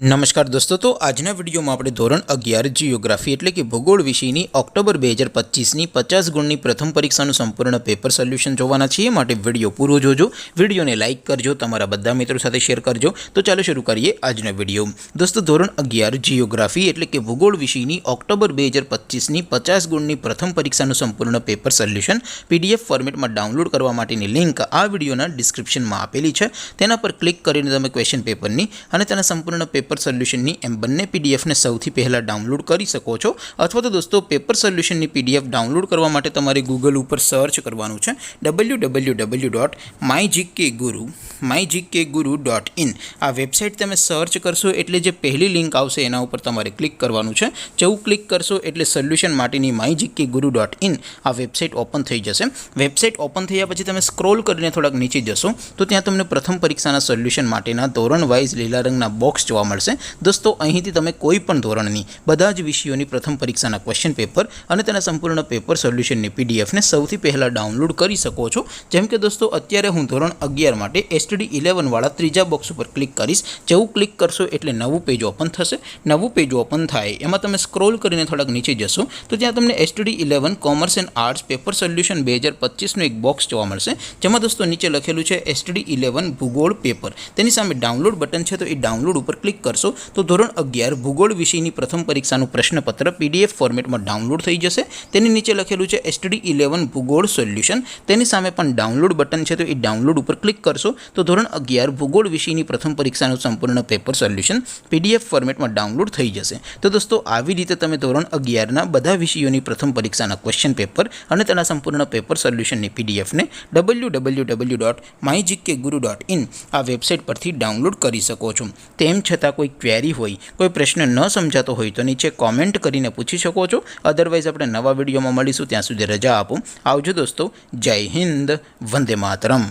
नमस्कार दोस्तों। तो आजना विडियो में આપણે ધોરણ 11 જીઓગ્રાફી એટલે કે ભૂગોળ વિષયની ઓક્ટોબર 2025ની 50 ગુણની પ્રથમ પરીક્ષાનું સંપૂર્ણ પેપર સોલ્યુશન જોવાના છીએ। માટે વિડિયો પૂરો જોજો, વિડિયોને લાઇક કરજો, તમારા બધા મિત્રો સાથે શેર કરજો। તો ચાલો શરૂ કરીએ આજનો વિડિયો। દોસ્તો ધોરણ 11 જીઓગ્રાફી એટલે કે ભૂગોળ વિષયની ઓક્ટોબર 2025ની 50 ગુણની પ્રથમ પરીક્ષાનું સંપૂર્ણ પેપર સોલ્યુશન પીડીએફ ફોર્મેટમાં ડાઉનલોડ કરવા માટેની લિંક આ વિડિયોના ડિસ્ક્રિપ્શનમાં આપેલી છે। તેના પર ક્લિક કરીને તમે ક્વેશ્ચન પેપરની અને તેના સંપૂર્ણ પેપર સોલ્યુશનની એમ બંને પીડીએફને સૌથી પહેલા ડાઉનલોડ કરી શકો છો। અથવા તો દોસ્તો પેપર સોલ્યુશનની પીડીએફ ડાઉનલોડ કરવા માટે તમારે ગૂગલ ઉપર સર્ચ કરવાનું છે www.mygkguru.in। આ વેબસાઇટ તમે સર્ચ કરશો એટલે જે પહેલી લિંક આવશે એના ઉપર તમારે ક્લિક કરવાનું છે। જેવું ક્લિક કરશો એટલે સોલ્યુશન માટેની mygkguru.in આ વેબસાઇટ ઓપન થઈ જશે। વેબસાઇટ ઓપન થયા પછી તમે સ્ક્રોલ કરીને થોડાક નીચે જશો તો ત્યાં તમને પ્રથમ પરીક્ષાના સોલ્યુશન માટેના ધોરણ વાઇઝ લીલા રંગના બોક્સ જોવા મળશે। दोस्तों અહીંથી તમે કોઈ પણ ધોરણની બધા જ વિષયોની પ્રથમ પરીક્ષાના ક્વેશ્ચન પેપર અને તેના સંપૂર્ણ પેપર સોલ્યુશનની પીડીએફને સૌથી પહેલા ડાઉનલોડ કરી શકો છો। જેમ કે દોસ્તો અત્યારે હું ધોરણ 11 માટે STD 11 વાળા ત્રીજા બોક્સ ઉપર ક્લિક કરીશ। જેવું ક્લિક કરશો એટલે નવું પેજ ઓપન થશે। નવું પેજ ઓપન થાય એમાં તમે સ્ક્રોલ કરીને થોડાક નીચે જશો તો ત્યાં તમને STD 11 commerce and arts paper solution 2025નું એક બોક્સ જોવા મળશે। જેમાં દોસ્તો નીચે લખેલું છે STD 11 ભૂગોળ પેપર। તેની સામે ડાઉનલોડ બટન છે તો એ ડાઉનલોડ ઉપર ક્લિક કરશો तो ધોરણ 11 ભૂગોળ વિષયની પ્રથમ પરીક્ષાનું પ્રશ્નપત્ર પીડીએફ ફોર્મેટમાં ડાઉનલોડ થઈ જશે। તેની નીચે લખેલું છે STD 11 ભૂગોળ સોલ્યુશન। તેની સામે પણ ડાઉનલોડ બટન છે તો એ ડાઉનલોડ ઉપર ક્લિક કરશો તો ધોરણ 11 ભૂગોળ વિષયની પ્રથમ પરીક્ષાનું સંપૂર્ણ પેપર સોલ્યુશન પીડીએફ ફોર્મેટમાં ડાઉનલોડ થઈ જશે। તો દોસ્તો આવી રીતે તમે ધોરણ 11ના બધા વિષયોની પ્રથમ પરીક્ષાના ક્વેશ્ચન પેપર અને તેના સંપૂર્ણ પેપર સોલ્યુશનની પીડીએફને www.mygkguru.in આ વેબસાઇટ પરથી ડાઉનલોડ કરી શકો છો। તેમ છતાં कोई क्वेरी होय, कोई प्रश्न न समझातो होय तो नीचे कॉमेंट करीने पूछी शको छो। अदरवाइज आपणे नवा विडियोमां मळीशुं, त्यां सुधी रजा आपो। आवजो दोस्तों। जय हिंद, वंदे मातरम।